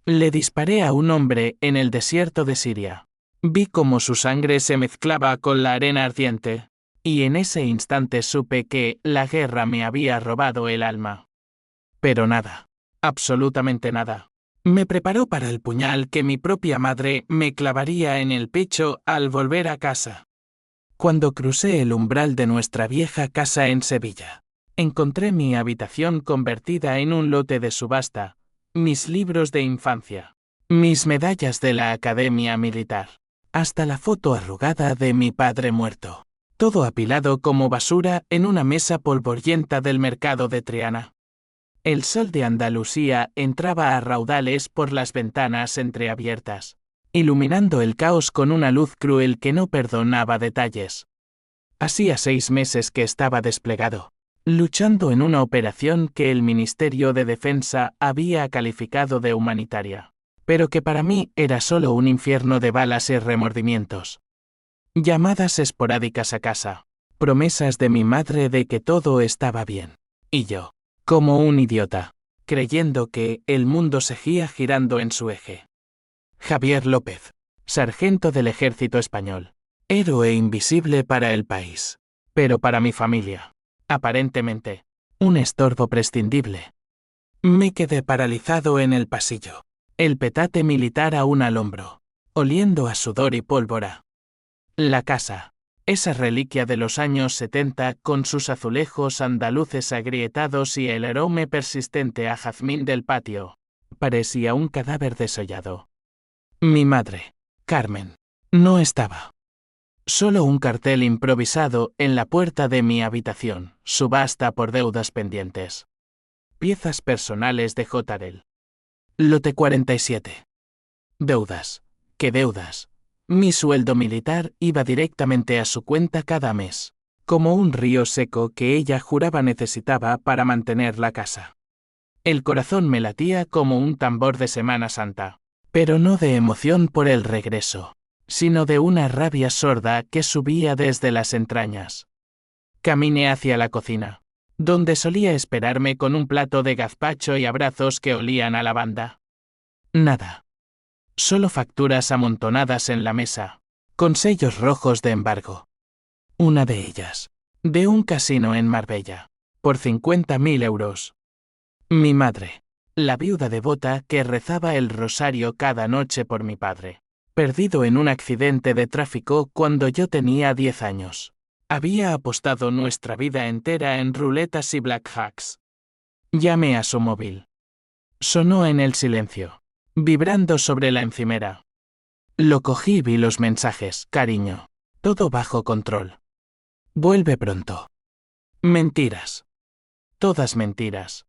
Le disparé a un hombre en el desierto de Siria. Vi cómo su sangre se mezclaba con la arena ardiente, y en ese instante supe que la guerra me había robado el alma. Pero nada, absolutamente nada, me preparó para el puñal que mi propia madre me clavaría en el pecho al volver a casa. Cuando crucé el umbral de nuestra vieja casa en Sevilla, encontré mi habitación convertida en un lote de subasta, mis libros de infancia, mis medallas de la Academia Militar, hasta la foto arrugada de mi padre muerto, todo apilado como basura en una mesa polvorienta del mercado de Triana. El sol de Andalucía entraba a raudales por las ventanas entreabiertas, iluminando el caos con una luz cruel que no perdonaba detalles. Hacía 6 meses que estaba desplegado, luchando en una operación que el Ministerio de Defensa había calificado de humanitaria, pero que para mí era solo un infierno de balas y remordimientos. Llamadas esporádicas a casa, promesas de mi madre de que todo estaba bien, y yo, como un idiota, creyendo que el mundo seguía girando en su eje. Javier López, sargento del Ejército Español, héroe invisible para el país, pero para mi familia, aparentemente, un estorbo prescindible. Me quedé paralizado en el pasillo, el petate militar aún al hombro, oliendo a sudor y pólvora. La casa, esa reliquia de los años 70 con sus azulejos andaluces agrietados y el aroma persistente a jazmín del patio, parecía un cadáver desollado. Mi madre, Carmen, no estaba. Solo un cartel improvisado en la puerta de mi habitación, subasta por deudas pendientes. Piezas personales de J. Lote 47. Deudas. ¿Qué deudas? Mi sueldo militar iba directamente a su cuenta cada mes, como un río seco que ella juraba necesitaba para mantener la casa. El corazón me latía como un tambor de Semana Santa, pero no de emoción por el regreso, sino de una rabia sorda que subía desde las entrañas. Caminé hacia la cocina, donde solía esperarme con un plato de gazpacho y abrazos que olían a lavanda. Nada. Solo facturas amontonadas en la mesa, con sellos rojos de embargo. Una de ellas, de un casino en Marbella, por 50.000 euros. Mi madre, la viuda devota que rezaba el rosario cada noche por mi padre, perdido en un accidente de tráfico cuando yo tenía 10 años. Había apostado nuestra vida entera en ruletas y blackjacks. Llamé a su móvil. Sonó en el silencio, vibrando sobre la encimera. Lo cogí y vi los mensajes, cariño. Todo bajo control. Vuelve pronto. Mentiras. Todas mentiras.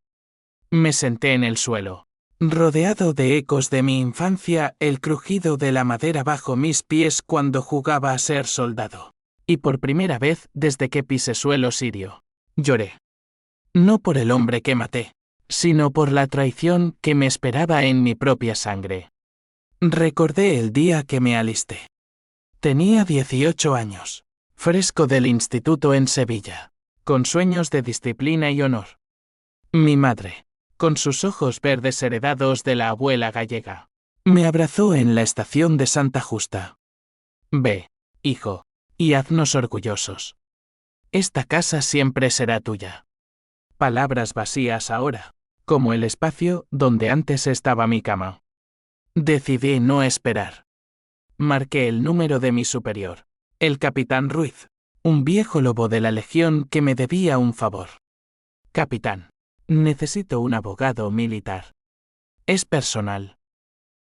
Me senté en el suelo, rodeado de ecos de mi infancia, el crujido de la madera bajo mis pies cuando jugaba a ser soldado. Y por primera vez desde que pisé suelo sirio, lloré. No por el hombre que maté, sino por la traición que me esperaba en mi propia sangre. Recordé el día que me alisté. Tenía 18 años, fresco del instituto en Sevilla, con sueños de disciplina y honor. Mi madre, con sus ojos verdes heredados de la abuela gallega, me abrazó en la estación de Santa Justa. Ve, hijo, y haznos orgullosos. Esta casa siempre será tuya. Palabras vacías ahora, como el espacio donde antes estaba mi cama. Decidí no esperar. Marqué el número de mi superior, el capitán Ruiz, un viejo lobo de la Legión que me debía un favor. Capitán, necesito un abogado militar. Es personal.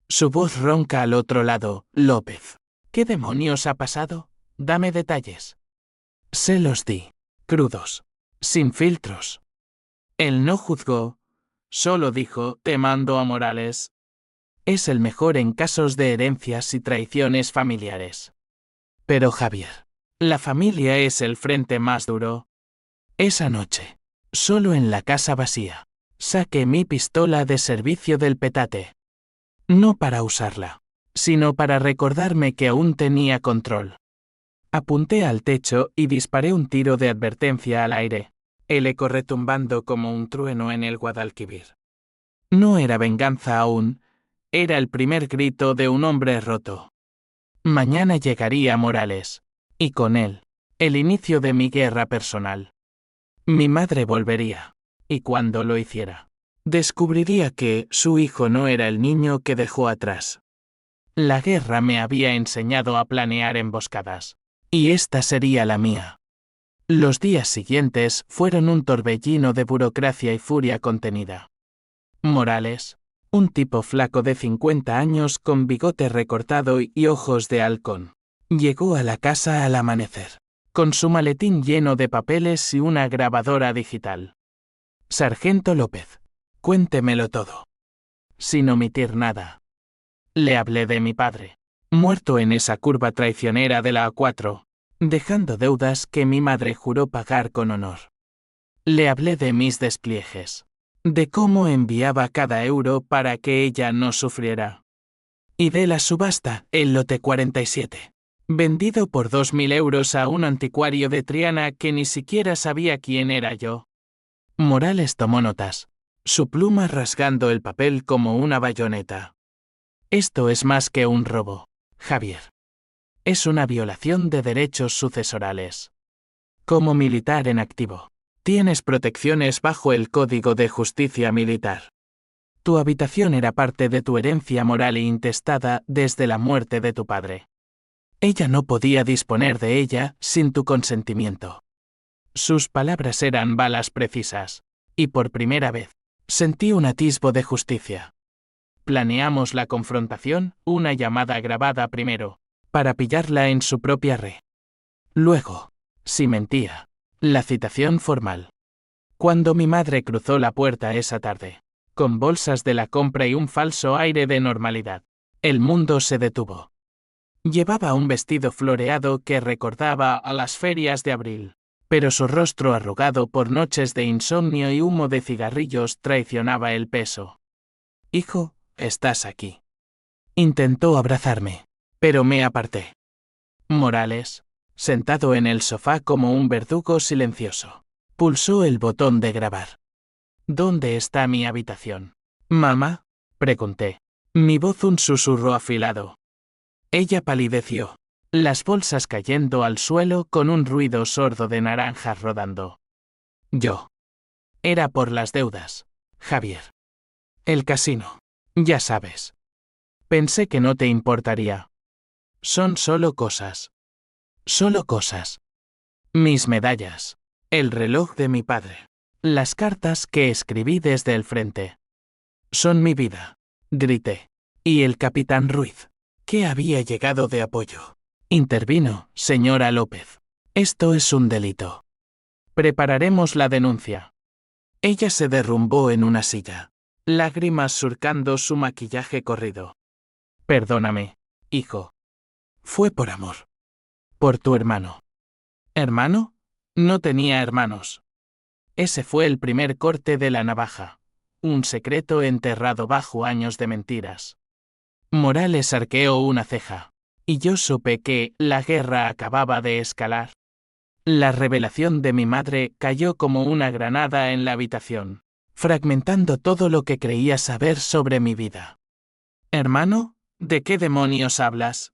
Su voz ronca al otro lado. López. ¿Qué demonios ha pasado? Dame detalles. Se los di, crudos, sin filtros. Él no juzgó, solo dijo, te mando a Morales. Es el mejor en casos de herencias y traiciones familiares. Pero Javier, la familia es el frente más duro. Esa noche, solo en la casa vacía, saqué mi pistola de servicio del petate. No para usarla, sino para recordarme que aún tenía control. Apunté al techo y disparé un tiro de advertencia al aire, el eco retumbando como un trueno en el Guadalquivir. No era venganza aún, era el primer grito de un hombre roto. Mañana llegaría Morales. Y con él, el inicio de mi guerra personal. Mi madre volvería. Y cuando lo hiciera, descubriría que su hijo no era el niño que dejó atrás. La guerra me había enseñado a planear emboscadas. Y esta sería la mía. Los días siguientes fueron un torbellino de burocracia y furia contenida. Morales, un tipo flaco de 50 años con bigote recortado y ojos de halcón, llegó a la casa al amanecer, con su maletín lleno de papeles y una grabadora digital. Sargento López, cuéntemelo todo. Sin omitir nada. Le hablé de mi padre, muerto en esa curva traicionera de la A4, dejando deudas que mi madre juró pagar con honor. Le hablé de mis despliegues, de cómo enviaba cada euro para que ella no sufriera. Y de la subasta, el lote 47, vendido por 2.000 euros a un anticuario de Triana que ni siquiera sabía quién era yo. Morales tomó notas, su pluma rasgando el papel como una bayoneta. Esto es más que un robo, Javier. Es una violación de derechos sucesorales. Como militar en activo, tienes protecciones bajo el Código de Justicia Militar. Tu habitación era parte de tu herencia moral e intestada desde la muerte de tu padre. Ella no podía disponer de ella sin tu consentimiento. Sus palabras eran balas precisas, y por primera vez, sentí un atisbo de justicia. Planeamos la confrontación, una llamada grabada primero, para pillarla en su propia red. Luego, si mentía, la citación formal. Cuando mi madre cruzó la puerta esa tarde, con bolsas de la compra y un falso aire de normalidad, el mundo se detuvo. Llevaba un vestido floreado que recordaba a las ferias de abril, pero su rostro arrugado por noches de insomnio y humo de cigarrillos traicionaba el peso. Hijo, estás aquí. Intentó abrazarme, pero me aparté. Morales, sentado en el sofá como un verdugo silencioso, pulsó el botón de grabar. ¿Dónde está mi habitación? ¿Mamá? Pregunté. Mi voz un susurro afilado. Ella palideció, las bolsas cayendo al suelo con un ruido sordo de naranjas rodando. Yo. Era por las deudas, Javier. El casino. Ya sabes. Pensé que no te importaría. Son solo cosas. Solo cosas. Mis medallas. El reloj de mi padre. Las cartas que escribí desde el frente. Son mi vida. Grité. Y el capitán Ruiz, que había llegado de apoyo, intervino, señora López. Esto es un delito. Prepararemos la denuncia. Ella se derrumbó en una silla, lágrimas surcando su maquillaje corrido. Perdóname, hijo. Fue por amor. Por tu hermano. ¿Hermano? No tenía hermanos. Ese fue el primer corte de la navaja. Un secreto enterrado bajo años de mentiras. Morales arqueó una ceja. Y yo supe que la guerra acababa de escalar. La revelación de mi madre cayó como una granada en la habitación, fragmentando todo lo que creía saber sobre mi vida. ¿Hermano? ¿De qué demonios hablas?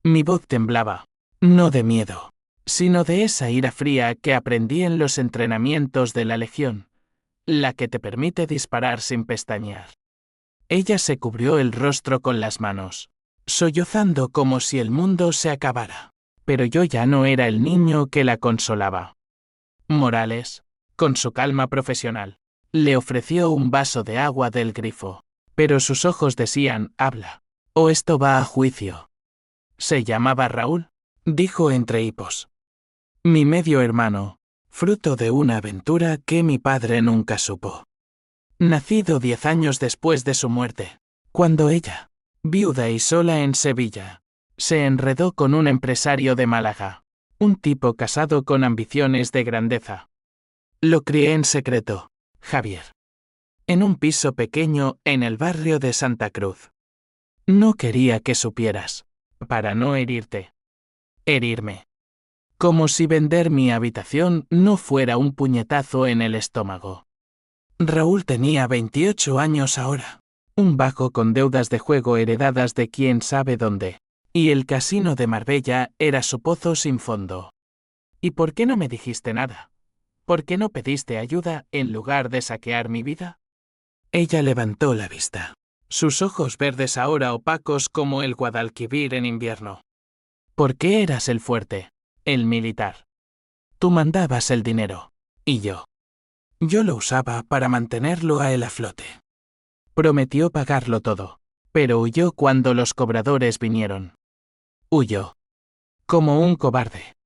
Mi voz temblaba, no de miedo, sino de esa ira fría que aprendí en los entrenamientos de la Legión, la que te permite disparar sin pestañear. Ella se cubrió el rostro con las manos, sollozando como si el mundo se acabara, pero yo ya no era el niño que la consolaba. Morales, con su calma profesional, le ofreció un vaso de agua del grifo, pero sus ojos decían, habla, o esto va a juicio. ¿Se llamaba Raúl? Dijo entre hipos. Mi medio hermano, fruto de una aventura que mi padre nunca supo. Nacido 10 años después de su muerte, cuando ella, viuda y sola en Sevilla, se enredó con un empresario de Málaga, un tipo casado con ambiciones de grandeza. Lo crié en secreto, Javier. En un piso pequeño en el barrio de Santa Cruz. No quería que supieras, para no herirte. Herirme. Como si vender mi habitación no fuera un puñetazo en el estómago. Raúl tenía 28 años ahora. Un bajo con deudas de juego heredadas de quién sabe dónde. Y el casino de Marbella era su pozo sin fondo. ¿Y por qué no me dijiste nada? ¿Por qué no pediste ayuda en lugar de saquear mi vida? Ella levantó la vista. Sus ojos verdes ahora opacos como el Guadalquivir en invierno. ¿Por qué eras el fuerte? El militar. Tú mandabas el dinero. Y yo. Yo lo usaba para mantenerlo a él a flote. Prometió pagarlo todo. Pero huyó cuando los cobradores vinieron. Huyó. Como un cobarde.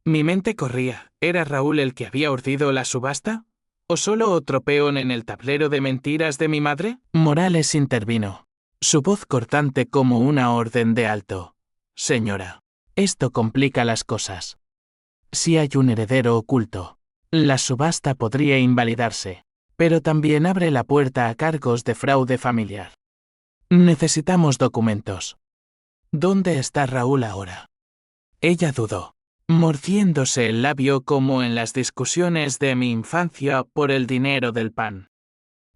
Mi mente corría. ¿Era Raúl el que había urdido la subasta? ¿O solo otro peón en el tablero de mentiras de mi madre? Morales intervino. Su voz cortante como una orden de alto. Señora, esto complica las cosas. Si hay un heredero oculto, la subasta podría invalidarse, pero también abre la puerta a cargos de fraude familiar. Necesitamos documentos. ¿Dónde está Raúl ahora? Ella dudó, mordiéndose el labio como en las discusiones de mi infancia por el dinero del pan.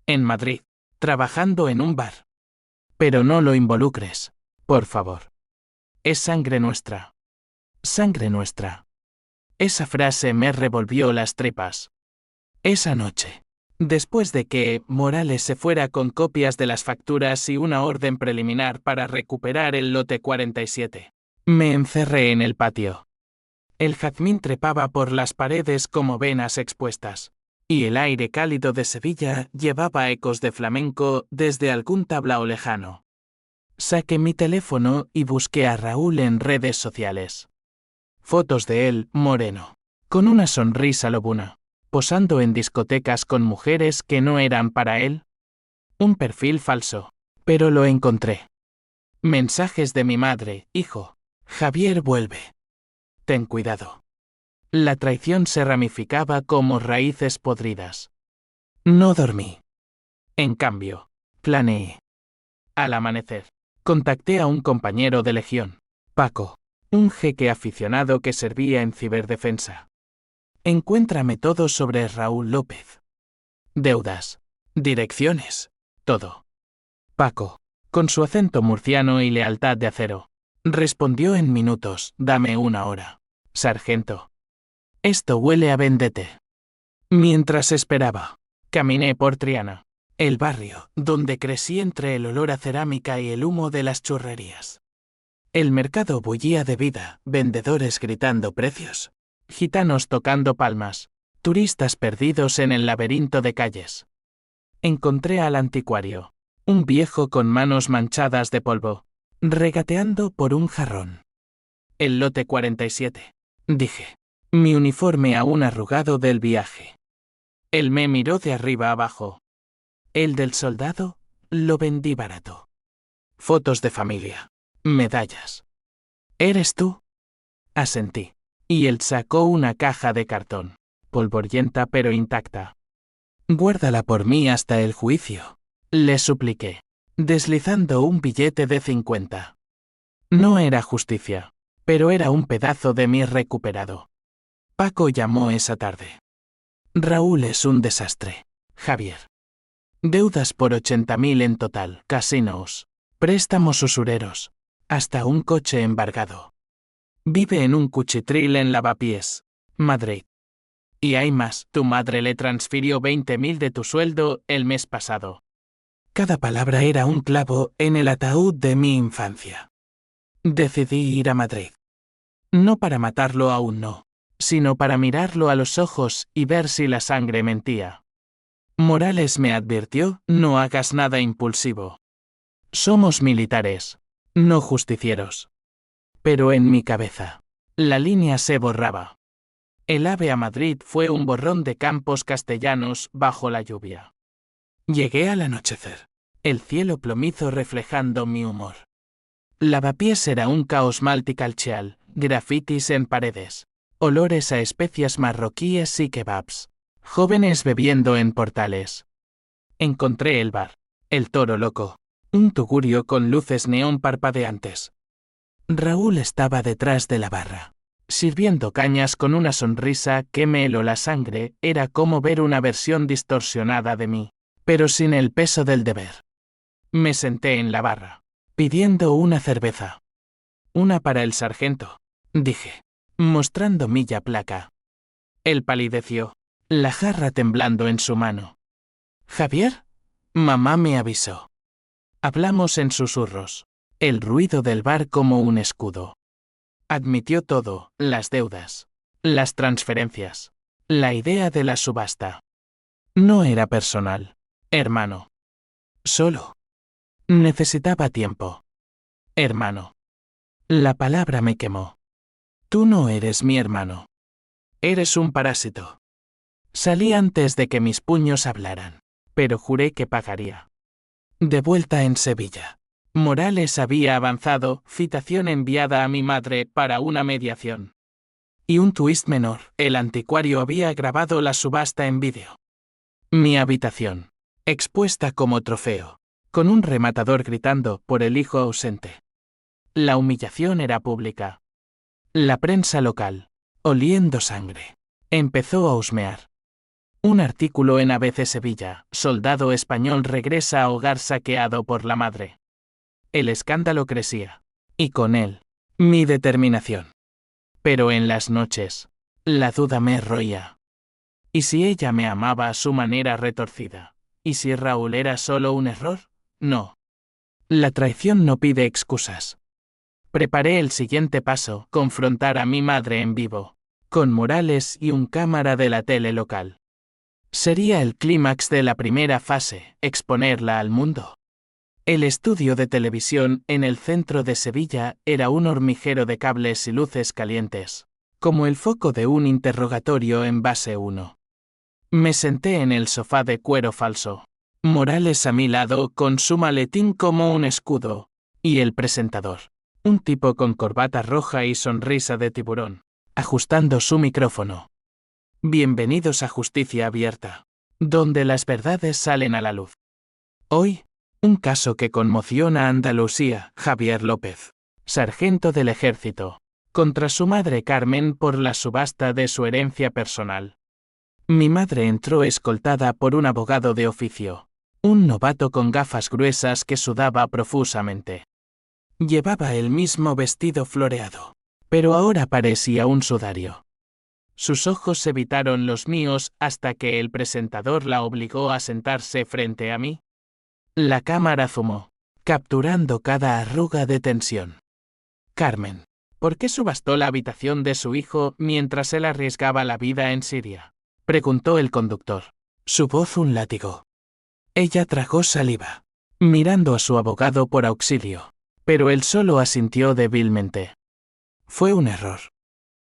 En Madrid, trabajando en un bar. Pero no lo involucres, por favor. Es sangre nuestra. Sangre nuestra. Esa frase me revolvió las tripas. Esa noche, después de que Morales se fuera con copias de las facturas y una orden preliminar para recuperar el lote 47, me encerré en el patio. El jazmín trepaba por las paredes como venas expuestas, y el aire cálido de Sevilla llevaba ecos de flamenco desde algún tablao lejano. Saqué mi teléfono y busqué a Raúl en redes sociales. Fotos de él, moreno, con una sonrisa lobuna, posando en discotecas con mujeres que no eran para él. Un perfil falso, pero lo encontré. Mensajes de mi madre: hijo, Javier vuelve. Ten cuidado. La traición se ramificaba como raíces podridas. No dormí. En cambio, planeé. Al amanecer, contacté a un compañero de legión, Paco, un jeque aficionado que servía en ciberdefensa. Encuéntrame todo sobre Raúl López. Deudas, direcciones, todo. Paco, con su acento murciano y lealtad de acero, respondió en minutos: dame una hora, sargento. Esto huele a vendette. Mientras esperaba, caminé por Triana, el barrio donde crecí entre el olor a cerámica y el humo de las churrerías. El mercado bullía de vida, vendedores gritando precios, gitanos tocando palmas, turistas perdidos en el laberinto de calles. Encontré al anticuario, un viejo con manos manchadas de polvo, regateando por un jarrón. El lote 47, dije, mi uniforme aún arrugado del viaje. Él me miró de arriba abajo. El del soldado, lo vendí barato. Fotos de familia. Medallas. ¿Eres tú? Asentí. Y él sacó una caja de cartón, polvorienta pero intacta. Guárdala por mí hasta el juicio, le supliqué, deslizando un billete de 50. No era justicia, pero era un pedazo de mí recuperado. Paco llamó esa tarde. Raúl es un desastre, Javier. Deudas por 80.000 en total, casinos, préstamos usureros, hasta un coche embargado. Vive en un cuchitril en Lavapiés, Madrid. Y hay más, tu madre le transfirió 20.000 de tu sueldo el mes pasado. Cada palabra era un clavo en el ataúd de mi infancia. Decidí ir a Madrid. No para matarlo aún no, sino para mirarlo a los ojos y ver si la sangre mentía. Morales me advirtió: no hagas nada impulsivo. Somos militares, no justicieros. Pero en mi cabeza, la línea se borraba. El AVE a Madrid fue un borrón de campos castellanos bajo la lluvia. Llegué al anochecer, el cielo plomizo reflejando mi humor. Lavapiés era un caos multicalcheal, grafitis en paredes, olores a especias marroquíes y kebabs, jóvenes bebiendo en portales. Encontré el bar, El Toro Loco, un tugurio con luces neón parpadeantes. Raúl estaba detrás de la barra, sirviendo cañas con una sonrisa que me heló la sangre. Era como ver una versión distorsionada de mí, pero sin el peso del deber. Me senté en la barra, pidiendo una cerveza. Una para el sargento, dije, mostrando milla placa. Él palideció, la jarra temblando en su mano. ¿Javier? Mamá me avisó. Hablamos en susurros, el ruido del bar como un escudo. Admitió todo, las deudas, las transferencias, la idea de la subasta. No era personal, hermano. Solo. Necesitaba tiempo. Hermano. La palabra me quemó. Tú no eres mi hermano. Eres un parásito. Salí antes de que mis puños hablaran, pero juré que pagaría. De vuelta en Sevilla. Morales había avanzado, citación enviada a mi madre para una mediación. Y un twist menor, el anticuario había grabado la subasta en vídeo. Mi habitación, expuesta como trofeo, con un rematador gritando por el hijo ausente. La humillación era pública. La prensa local, oliendo sangre, empezó a husmear. Un artículo en ABC Sevilla, soldado español regresa a hogar saqueado por la madre. El escándalo crecía, y con él, mi determinación. Pero en las noches, la duda me roía. ¿Y si ella me amaba a su manera retorcida? ¿Y si Raúl era solo un error? No. La traición no pide excusas. Preparé el siguiente paso, confrontar a mi madre en vivo, con Morales y un cámara de la tele local. Sería el clímax de la primera fase, exponerla al mundo. El estudio de televisión en el centro de Sevilla era un hormiguero de cables y luces calientes, como el foco de un interrogatorio en base 1. Me senté en el sofá de cuero falso, Morales a mi lado con su maletín como un escudo, y el presentador, un tipo con corbata roja y sonrisa de tiburón, ajustando su micrófono. Bienvenidos a Justicia Abierta, donde las verdades salen a la luz. Hoy, un caso que conmociona a Andalucía, Javier López, sargento del ejército, contra su madre Carmen por la subasta de su herencia personal. Mi madre entró escoltada por un abogado de oficio, un novato con gafas gruesas que sudaba profusamente. Llevaba el mismo vestido floreado, pero ahora parecía un sudario. Sus ojos evitaron los míos hasta que el presentador la obligó a sentarse frente a mí. La cámara zumó, capturando cada arruga de tensión. Carmen, ¿por qué subastó la habitación de su hijo mientras él arriesgaba la vida en Siria? Preguntó el conductor. Su voz un látigo. Ella tragó saliva, mirando a su abogado por auxilio, pero él solo asintió débilmente. Fue un error.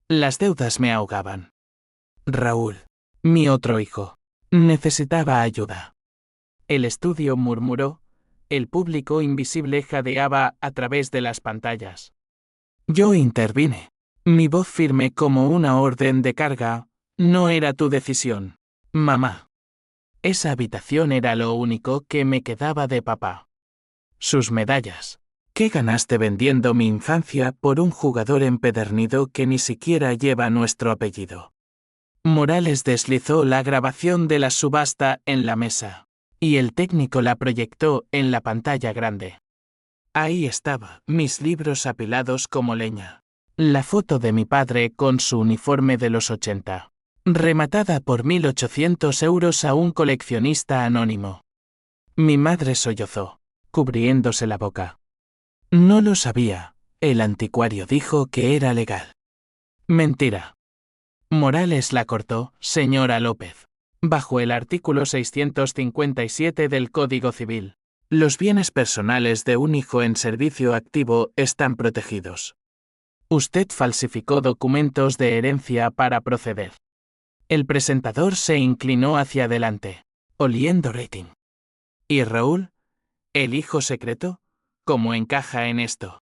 Las deudas me ahogaban. Raúl, mi otro hijo, necesitaba ayuda. El estudio murmuró, el público invisible jadeaba a través de las pantallas. Yo intervine, mi voz firme como una orden de carga. No era tu decisión, mamá. Esa habitación era lo único que me quedaba de papá. Sus medallas. ¿Qué ganaste vendiendo mi infancia por un jugador empedernido que ni siquiera lleva nuestro apellido? Morales deslizó la grabación de la subasta en la mesa, y el técnico la proyectó en la pantalla grande. Ahí estaba, mis libros apilados como leña. La foto de mi padre con su uniforme de los 80. Rematada por 1.800 euros a un coleccionista anónimo. Mi madre sollozó, cubriéndose la boca. No lo sabía, el anticuario dijo que era legal. Mentira. Morales la cortó, señora López. Bajo el artículo 657 del Código Civil, los bienes personales de un hijo en servicio activo están protegidos. Usted falsificó documentos de herencia para proceder. El presentador se inclinó hacia adelante, oliendo rating. ¿Y Raúl? ¿El hijo secreto? ¿Cómo encaja en esto?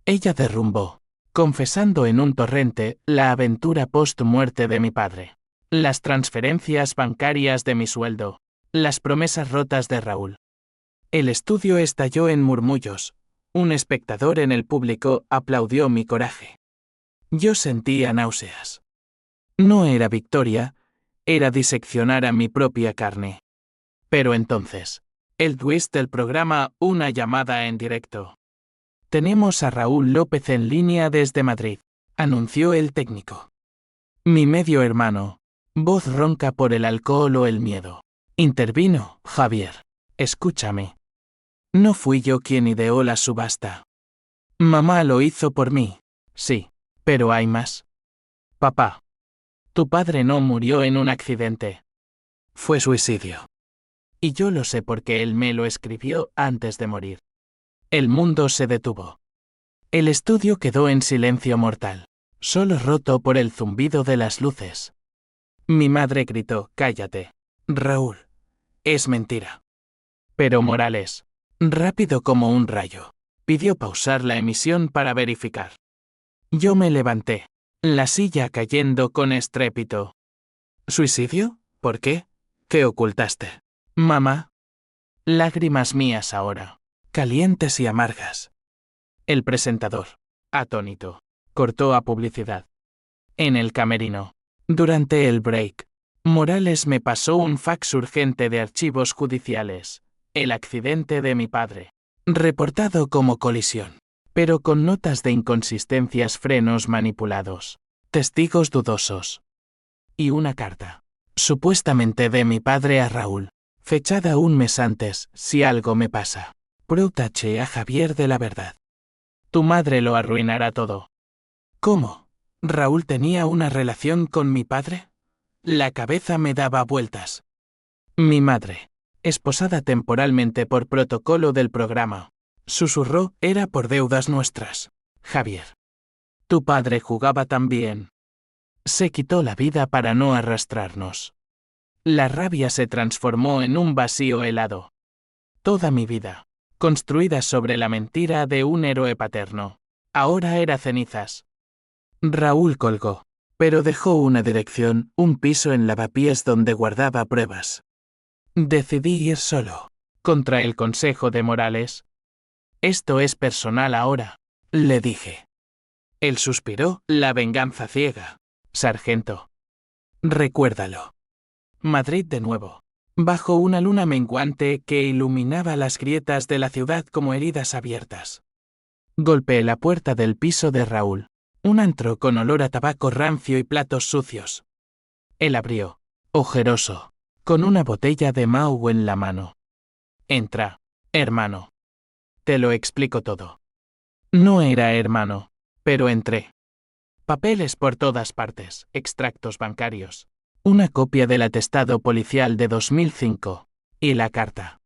Ella derrumbó, confesando en un torrente, la aventura post-muerte de mi padre. Las transferencias bancarias de mi sueldo. Las promesas rotas de Raúl. El estudio estalló en murmullos. Un espectador en el público aplaudió mi coraje. Yo sentía náuseas. No era victoria, era diseccionar a mi propia carne. Pero entonces, El twist del programa, una llamada en directo. Tenemos a Raúl López en línea desde Madrid, anunció el técnico. Mi medio hermano. Voz ronca por el alcohol o el miedo. Intervino, Javier. Escúchame. No fui yo quien ideó la subasta. Mamá lo hizo por mí. Sí, pero hay más. Papá. Tu padre no murió en un accidente. Fue suicidio. Y yo lo sé porque él me lo escribió antes de morir. El mundo se detuvo. El estudio quedó en silencio mortal, solo roto por el zumbido de las luces. Mi madre gritó, cállate, Raúl. Es mentira. Pero Morales, rápido como un rayo, pidió pausar la emisión para verificar. Yo me levanté, la silla cayendo con estrépito. ¿Suicidio? ¿Por qué? ¿Qué ocultaste? Mamá. Lágrimas mías ahora, calientes y amargas. El presentador, atónito, cortó a publicidad. En el camerino, durante el break, Morales me pasó un fax urgente de archivos judiciales. El accidente de mi padre. Reportado como colisión, pero con notas de inconsistencias, frenos manipulados, testigos dudosos. Y una carta, supuestamente de mi padre a Raúl, fechada un mes antes, si algo me pasa. Protache a Javier de la verdad. Tu madre lo arruinará todo. ¿Cómo? ¿Raúl tenía una relación con mi padre? La cabeza me daba vueltas. Mi madre, esposada temporalmente por protocolo del programa, susurró, era por deudas nuestras. Javier. Tu padre jugaba también. Se quitó la vida para no arrastrarnos. La rabia se transformó en un vacío helado. Toda mi vida, construida sobre la mentira de un héroe paterno, ahora era cenizas. Raúl colgó, pero dejó una dirección, un piso en Lavapiés donde guardaba pruebas. Decidí ir solo, contra el consejo de Morales. Esto es personal ahora, le dije. Él suspiró, la venganza ciega. Sargento. Recuérdalo. Madrid de nuevo, bajo una luna menguante que iluminaba las grietas de la ciudad como heridas abiertas. Golpeé la puerta del piso de Raúl, un antro con olor a tabaco rancio y platos sucios. Él abrió, ojeroso, con una botella de Mau en la mano. Entra, hermano. Te lo explico todo. No era hermano, pero entré. Papeles por todas partes, extractos bancarios, una copia del atestado policial de 2005, y la carta.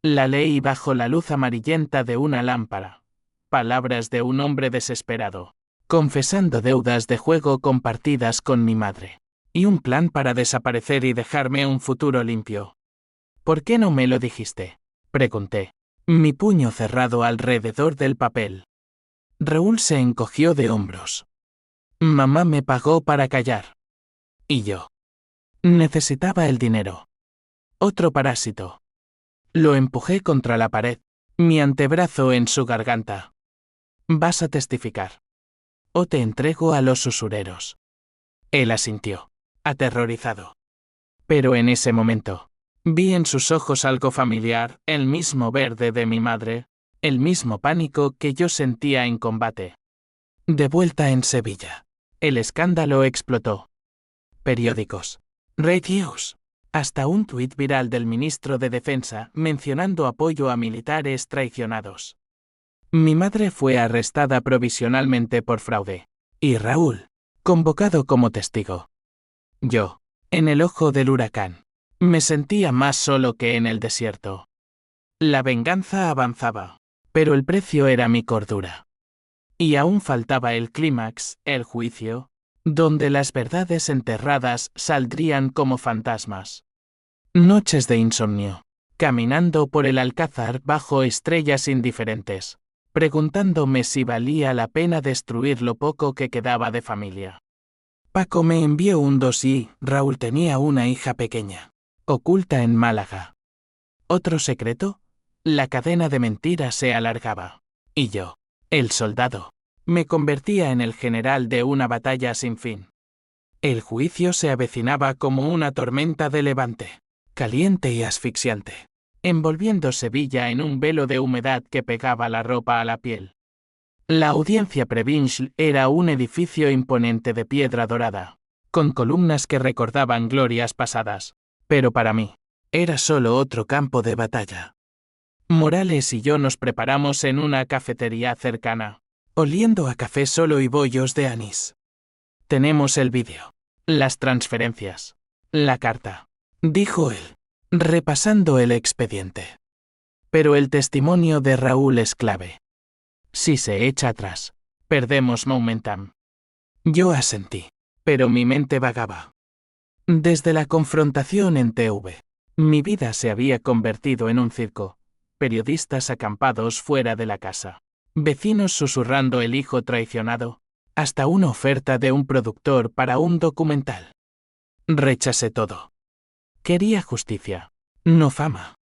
La leí bajo la luz amarillenta de una lámpara. Palabras de un hombre desesperado, confesando deudas de juego compartidas con mi madre, y un plan para desaparecer y dejarme un futuro limpio. ¿Por qué no me lo dijiste?, pregunté, mi puño cerrado alrededor del papel. Raúl se encogió de hombros. Mamá me pagó para callar. Y yo. Necesitaba el dinero. Otro parásito. Lo empujé contra la pared, mi antebrazo en su garganta. Vas a testificar. O te entrego a los usureros. Él asintió, aterrorizado. Pero en ese momento, vi en sus ojos algo familiar, el mismo verde de mi madre, el mismo pánico que yo sentía en combate. De vuelta en Sevilla, el escándalo explotó. Periódicos, radios, hasta un tuit viral del ministro de Defensa mencionando apoyo a militares traicionados. Mi madre fue arrestada provisionalmente por fraude, y Raúl, convocado como testigo. Yo, en el ojo del huracán, me sentía más solo que en el desierto. La venganza avanzaba, pero el precio era mi cordura. Y aún faltaba el clímax, el juicio, donde las verdades enterradas saldrían como fantasmas. Noches de insomnio, caminando por el Alcázar bajo estrellas indiferentes, preguntándome si valía la pena destruir lo poco que quedaba de familia. Paco me envió un dossier, Raúl tenía una hija pequeña, oculta en Málaga. ¿Otro secreto? La cadena de mentiras se alargaba. Y yo, el soldado, me convertía en el general de una batalla sin fin. El juicio se avecinaba como una tormenta de levante, caliente y asfixiante. envolviendo Sevilla en un velo de humedad que pegaba la ropa a la piel. La audiencia provincial era un edificio imponente de piedra dorada, con columnas que recordaban glorias pasadas, pero para mí, era solo otro campo de batalla. Morales y yo nos preparamos en una cafetería cercana, oliendo a café solo y bollos de anís. Tenemos el vídeo, las transferencias, la carta, dijo él, repasando el expediente. Pero el testimonio de Raúl es clave. Si se echa atrás, perdemos momentum. Yo asentí, pero mi mente vagaba. Desde la confrontación en TV, mi vida se había convertido en un circo, periodistas acampados fuera de la casa, vecinos susurrando el hijo traicionado, hasta una oferta de un productor para un documental. Rechacé todo. Quería justicia, no fama.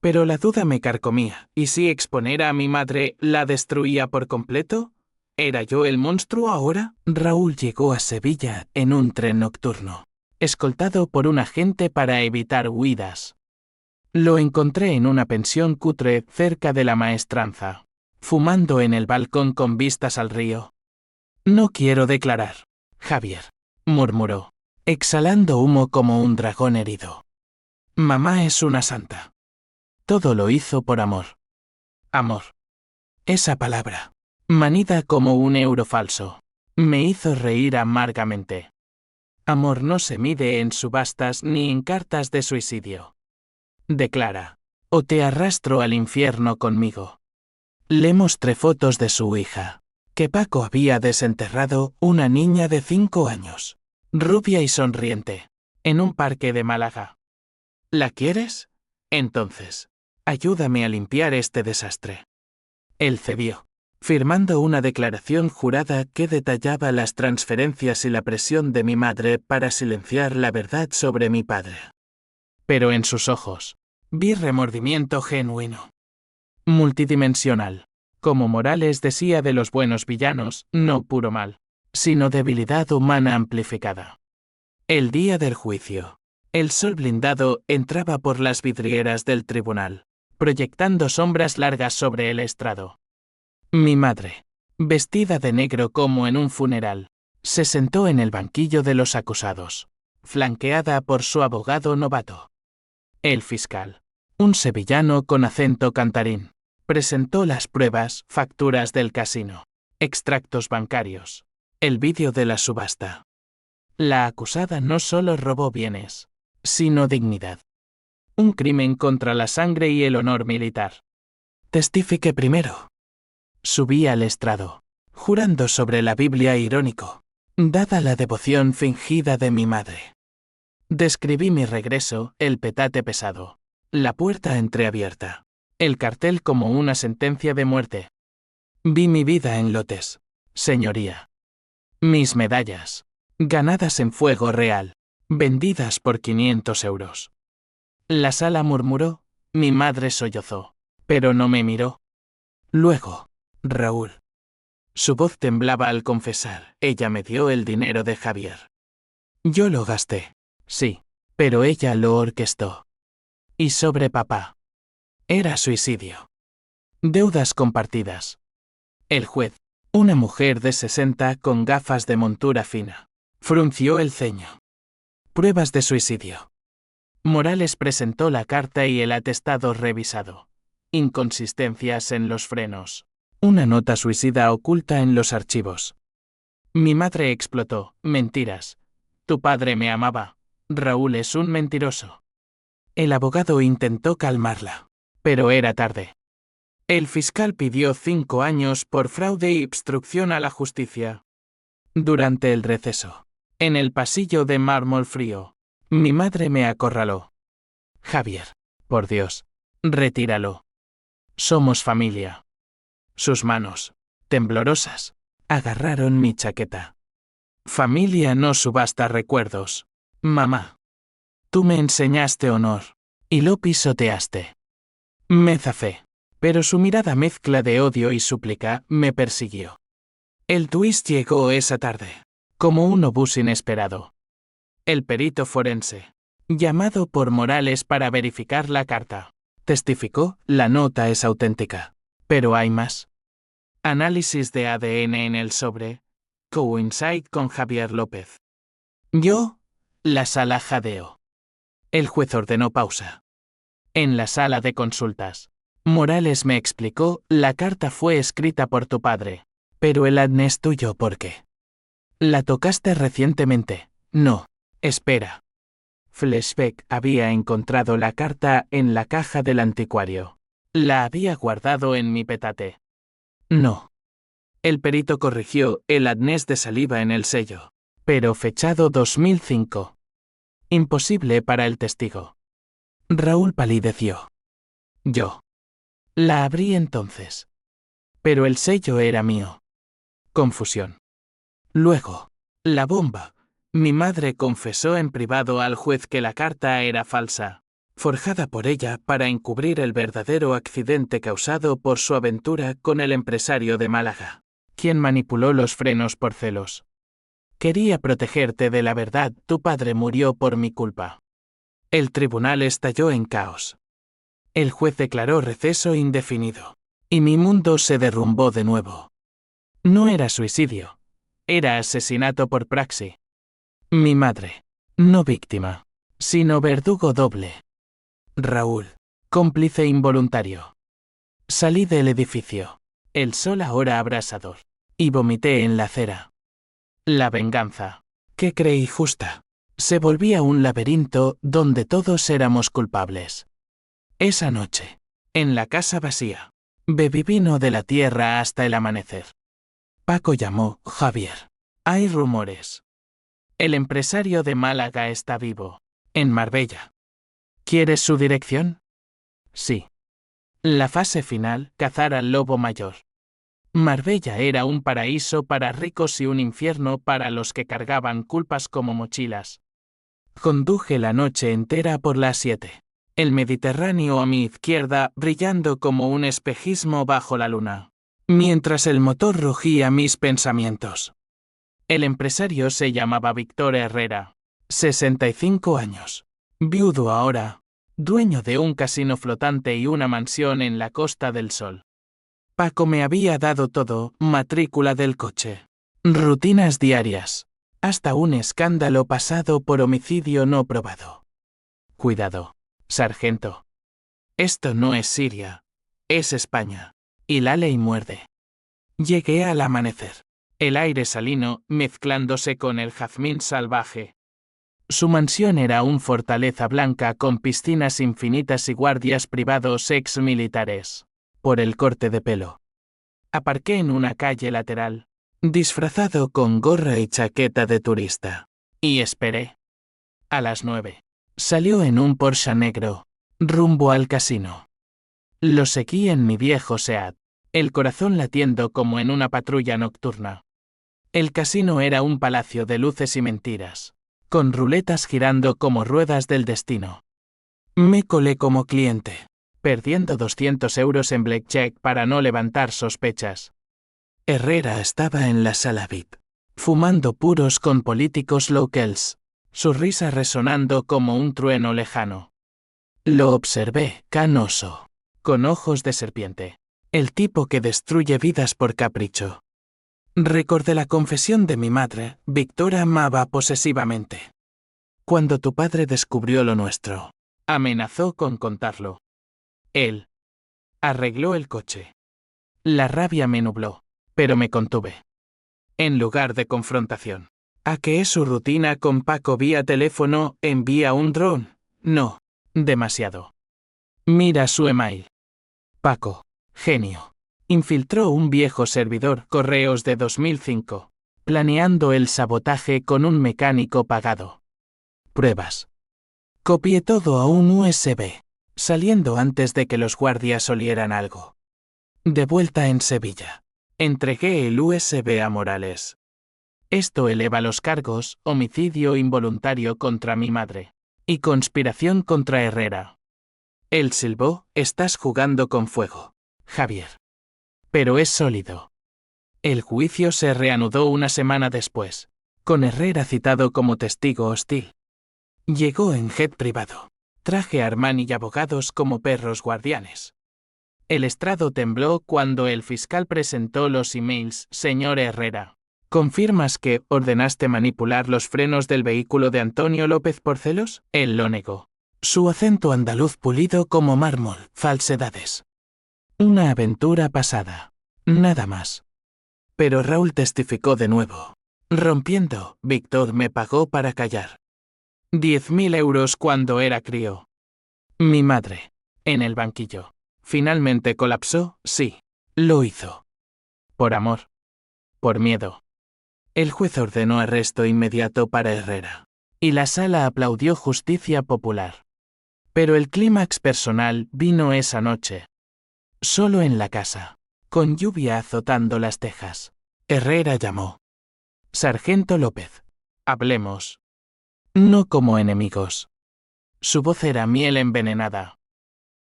Pero la duda me carcomía, ¿y si exponer a mi madre la destruía por completo? ¿Era yo el monstruo ahora? Raúl llegó a Sevilla en un tren nocturno, escoltado por un agente para evitar huidas. Lo encontré en una pensión cutre cerca de la Maestranza, fumando en el balcón con vistas al río. No quiero declarar, Javier, murmuró, exhalando humo como un dragón herido. Mamá es una santa. Todo lo hizo por amor. Amor. Esa palabra, manida como un euro falso, me hizo reír amargamente. Amor no se mide en subastas ni en cartas de suicidio. Declara, o te arrastro al infierno conmigo. Le mostré fotos de su hija, que Paco había desenterrado, una niña de 5 años, rubia y sonriente, en un parque de Málaga. ¿La quieres? Entonces, ayúdame a limpiar este desastre. Él cedió, firmando una declaración jurada que detallaba las transferencias y la presión de mi madre para silenciar la verdad sobre mi padre. Pero en sus ojos, vi remordimiento genuino. Multidimensional. Como Morales decía de los buenos villanos, no puro mal, sino debilidad humana amplificada. El día del juicio, el sol blindado entraba por las vidrieras del tribunal, proyectando sombras largas sobre el estrado. Mi madre, vestida de negro como en un funeral, se sentó en el banquillo de los acusados, flanqueada por su abogado novato. El fiscal, un sevillano con acento cantarín, presentó las pruebas, facturas del casino, extractos bancarios, el vídeo de la subasta. La acusada no solo robó bienes, sino dignidad. Un crimen contra la sangre y el honor militar. Testifique primero. Subí al estrado, jurando sobre la Biblia irónico, dada la devoción fingida de mi madre. Describí mi regreso, el petate pesado, la puerta entreabierta, el cartel como una sentencia de muerte. Vi mi vida en lotes, señoría. Mis medallas, ganadas en fuego real, vendidas por 500 euros. La sala murmuró, mi madre sollozó, pero no me miró. Luego, Raúl. Su voz temblaba al confesar, ella me dio el dinero de Javier. Yo lo gasté, sí, pero ella lo orquestó. Y sobre papá. Era suicidio. Deudas compartidas. El juez, una mujer de 60 con gafas de montura fina, frunció el ceño. Pruebas de suicidio. Morales presentó la carta y el atestado revisado. Inconsistencias en los frenos. Una nota suicida oculta en los archivos. Mi madre explotó. Mentiras. Tu padre me amaba. Raúl es un mentiroso. El abogado intentó calmarla, pero era tarde. El fiscal pidió 5 años por fraude y obstrucción a la justicia. Durante el receso, en el pasillo de mármol frío, mi madre me acorraló. Javier, por Dios, retíralo. Somos familia. Sus manos, temblorosas, agarraron mi chaqueta. Familia no subasta recuerdos. Mamá. Tú me enseñaste honor, y lo pisoteaste. Me zafé, pero su mirada mezcla de odio y súplica me persiguió. El twist llegó esa tarde, como un obús inesperado. El perito forense, llamado por Morales para verificar la carta, Testificó, la nota es auténtica. Pero hay más. Análisis de ADN en el sobre. Coincide con Javier López. Yo. La sala jadeo. El juez ordenó pausa. En la sala de consultas. Morales me explicó, la carta fue escrita por tu padre. Pero el ADN es tuyo, ¿por qué? ¿La tocaste recientemente? No. Espera. Fleshbeck había encontrado la carta en la caja del anticuario. La había guardado en mi petate. No. El perito corrigió el adnés de saliva en el sello. Pero fechado 2005. Imposible para el testigo. Raúl palideció. Yo. La abrí entonces. Pero el sello era mío. Confusión. Luego. La bomba. Mi madre confesó en privado al juez que la carta era falsa, forjada por ella para encubrir el verdadero accidente causado por su aventura con el empresario de Málaga, quien manipuló los frenos por celos. Quería protegerte de la verdad, tu padre murió por mi culpa. El tribunal estalló en caos. El juez declaró receso indefinido. Y mi mundo se derrumbó de nuevo. No era suicidio. Era asesinato por praxi. Mi madre. No víctima. Sino verdugo doble. Raúl. Cómplice involuntario. Salí del edificio. El sol ahora abrasador. Y vomité en la acera. La venganza, que creí justa, se volvía un laberinto donde todos éramos culpables. Esa noche, en la casa vacía, bebí vino de la tierra hasta el amanecer. Paco llamó, Javier. Hay rumores. El empresario de Málaga está vivo, en Marbella. ¿Quieres su dirección? Sí. La fase final, cazar al lobo mayor. Marbella era un paraíso para ricos y un infierno para los que cargaban culpas como mochilas. Conduje la noche entera por las 7. El Mediterráneo a mi izquierda brillando como un espejismo bajo la luna. Mientras el motor rugía mis pensamientos. El empresario se llamaba Víctor Herrera. 65 años. Viudo ahora. Dueño de un casino flotante y una mansión en la Costa del Sol. Paco me había dado todo, matrícula del coche. Rutinas diarias. Hasta un escándalo pasado por homicidio no probado. Cuidado, sargento. Esto no es Siria. Es España. Y la ley muerde. Llegué al amanecer. El aire salino, mezclándose con el jazmín salvaje. Su mansión era un fortaleza blanca con piscinas infinitas y guardias privados ex-militares. Por el corte de pelo. Aparqué en una calle lateral, disfrazado con gorra y chaqueta de turista. Y esperé. A las 9. Salió en un Porsche negro, rumbo al casino. Lo seguí en mi viejo Seat, el corazón latiendo como en una patrulla nocturna. El casino era un palacio de luces y mentiras, con ruletas girando como ruedas del destino. Me colé como cliente, perdiendo 200 euros en blackjack para no levantar sospechas. Herrera estaba en la sala VIP, fumando puros con políticos locals, su risa resonando como un trueno lejano. Lo observé, canoso, con ojos de serpiente, el tipo que destruye vidas por capricho. Recordé la confesión de mi madre, Víctor amaba posesivamente. Cuando tu padre descubrió lo nuestro, amenazó con contarlo. Él arregló el coche. La rabia me nubló, pero me contuve. En lugar de confrontación. ¿A qué es su rutina con Paco vía teléfono? ¿Envía un dron? No, demasiado. Mira su email. Paco, genio. Infiltró un viejo servidor correos de 2005, planeando el sabotaje con un mecánico pagado. Pruebas. Copié todo a un USB, saliendo antes de que los guardias olieran algo. De vuelta en Sevilla, entregué el USB a Morales. Esto eleva los cargos, homicidio involuntario contra mi madre, y conspiración contra Herrera. Él silbó, estás jugando con fuego, Javier. Pero es sólido. El juicio se reanudó una semana después, con Herrera citado como testigo hostil. Llegó en jet privado. traje Armani y abogados como perros guardianes. El estrado tembló cuando el fiscal presentó los emails. Señor Herrera, ¿confirmas que ordenaste manipular los frenos del vehículo de Antonio López Porcelos? Él lo negó. Su acento andaluz pulido como mármol. Falsedades. Una aventura pasada. Nada más. Pero Raúl testificó de nuevo. Rompiendo, Víctor me pagó para callar. 10.000 euros cuando era crío. Mi madre. En el banquillo. Finalmente colapsó, sí. Lo hizo. Por amor. Por miedo. El juez ordenó arresto inmediato para Herrera. Y la sala aplaudió justicia popular. Pero el clímax personal vino esa noche. Solo en la casa. Con lluvia azotando las tejas. Herrera llamó. Sargento López. Hablemos. No como enemigos. Su voz era miel envenenada.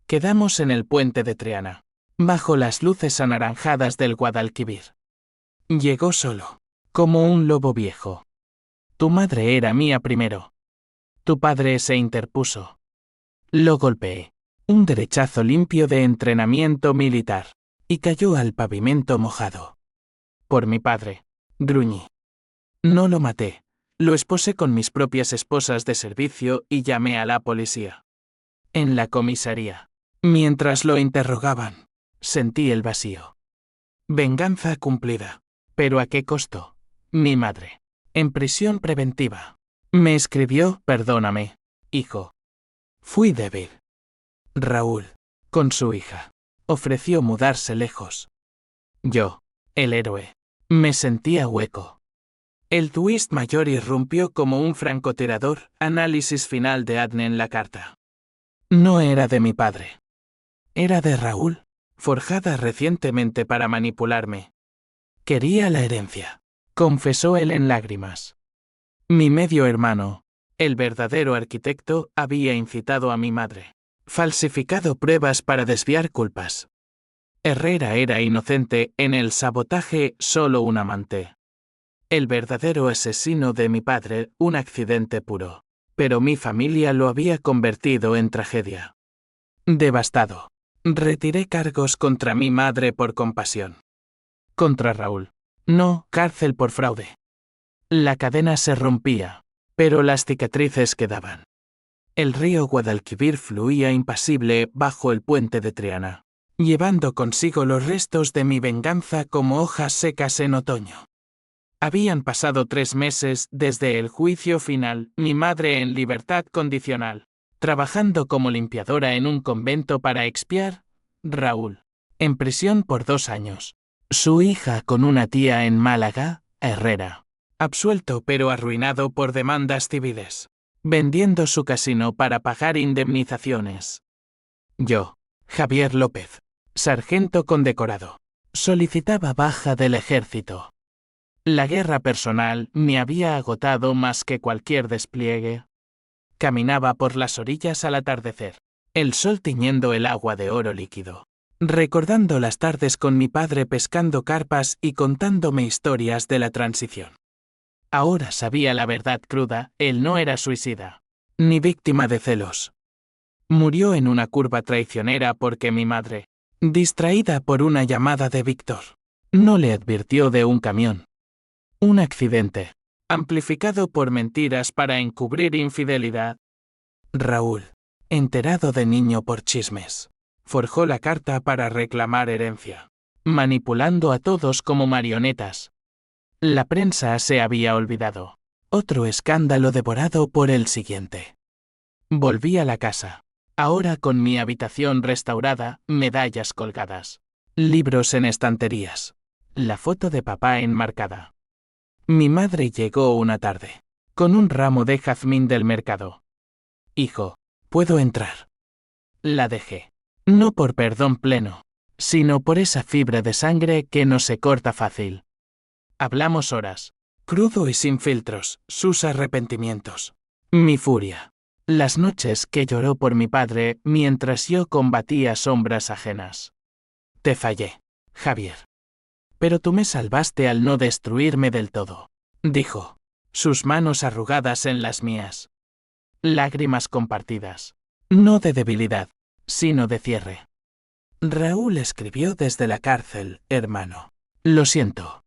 Quedamos en el puente de Triana, bajo las luces anaranjadas del Guadalquivir. Llegó solo, como un lobo viejo. Tu madre era mía primero. Tu padre se interpuso. Lo golpeé. Un derechazo limpio de entrenamiento militar. Y cayó al pavimento mojado. Por mi padre. Gruñí. No lo maté. Lo esposé con mis propias esposas de servicio y llamé a la policía. En la comisaría. Mientras lo interrogaban, sentí el vacío. Venganza cumplida. ¿Pero a qué costo? Mi madre. En prisión preventiva. Me escribió, perdóname, hijo. Fui débil. Raúl, con su hija, ofreció mudarse lejos. Yo, el héroe, me sentía hueco. El twist mayor irrumpió como un francotirador. Análisis final de Adne en la carta. No era de mi padre. Era de Raúl, forjada recientemente para manipularme. Quería la herencia, confesó él en lágrimas. Mi medio hermano, el verdadero arquitecto, había incitado a mi madre. Falsificado pruebas para desviar culpas. Herrera era inocente en el sabotaje, solo un amante. El verdadero asesino de mi padre, un accidente puro. Pero mi familia lo había convertido en tragedia. Devastado. Retiré cargos contra mi madre por compasión. Contra Raúl. No, cárcel por fraude. La cadena se rompía, pero las cicatrices quedaban. El río Guadalquivir fluía impasible bajo el puente de Triana, llevando consigo los restos de mi venganza como hojas secas en otoño. Habían pasado 3 meses desde el juicio final, mi madre en libertad condicional, trabajando como limpiadora en un convento para expiar, Raúl, en prisión por 2 años, su hija con una tía en Málaga, Herrera, absuelto pero arruinado por demandas civiles, vendiendo su casino para pagar indemnizaciones. Yo, Javier López, sargento condecorado, solicitaba baja del ejército. La guerra personal me había agotado más que cualquier despliegue. Caminaba por las orillas al atardecer, el sol tiñendo el agua de oro líquido, recordando las tardes con mi padre pescando carpas y contándome historias de la transición. Ahora sabía la verdad cruda, él no era suicida, ni víctima de celos. Murió en una curva traicionera porque mi madre, distraída por una llamada de Víctor, no le advirtió de un camión. Un accidente, amplificado por mentiras para encubrir infidelidad. Raúl, enterado de niño por chismes, forjó la carta para reclamar herencia, manipulando a todos como marionetas. La prensa se había olvidado. Otro escándalo devorado por el siguiente. Volví a la casa, ahora con mi habitación restaurada, medallas colgadas, libros en estanterías, la foto de papá enmarcada. Mi madre llegó una tarde, con un ramo de jazmín del mercado. Hijo, ¿puedo entrar? La dejé. No por perdón pleno, sino por esa fibra de sangre que no se corta fácil. Hablamos horas, crudo y sin filtros, sus arrepentimientos, mi furia, las noches que lloró por mi padre mientras yo combatía sombras ajenas. Te fallé, Javier. Pero tú me salvaste al no destruirme del todo, dijo, sus manos arrugadas en las mías. Lágrimas compartidas. No de debilidad, sino de cierre. Raúl escribió desde la cárcel, hermano. Lo siento.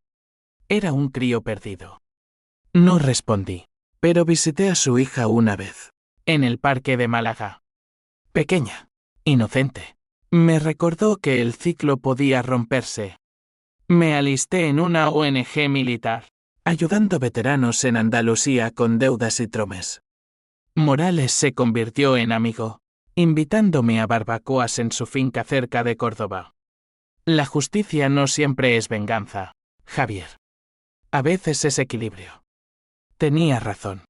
Era un crío perdido. No respondí, pero visité a su hija una vez, en el parque de Málaga. Pequeña, inocente. Me recordó que el ciclo podía romperse. Me alisté en una ONG militar, ayudando veteranos en Andalucía con deudas y tromes. Morales se convirtió en amigo, invitándome a barbacoas en su finca cerca de Córdoba. La justicia no siempre es venganza, Javier. A veces es equilibrio. Tenía razón.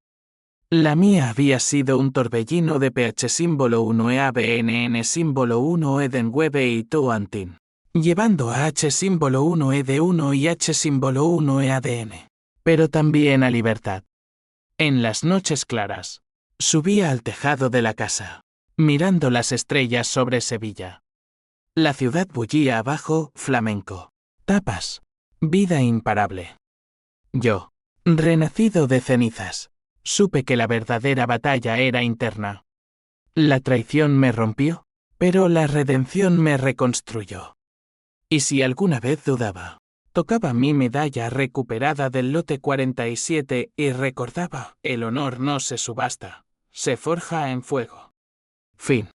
La mía había sido un torbellino de pH símbolo 1 EABNN símbolo 1 Edenwebe y Toantin, llevando a H símbolo 1 ED1 y H símbolo 1 EADN, pero también a libertad. En las noches claras, subía al tejado de la casa, mirando las estrellas sobre Sevilla. La ciudad bullía abajo, flamenco. Tapas. Vida imparable. Yo, renacido de cenizas, supe que la verdadera batalla era interna. La traición me rompió, pero la redención me reconstruyó. Y si alguna vez dudaba, tocaba mi medalla recuperada del lote 47 y recordaba, el honor no se subasta, se forja en fuego. Fin.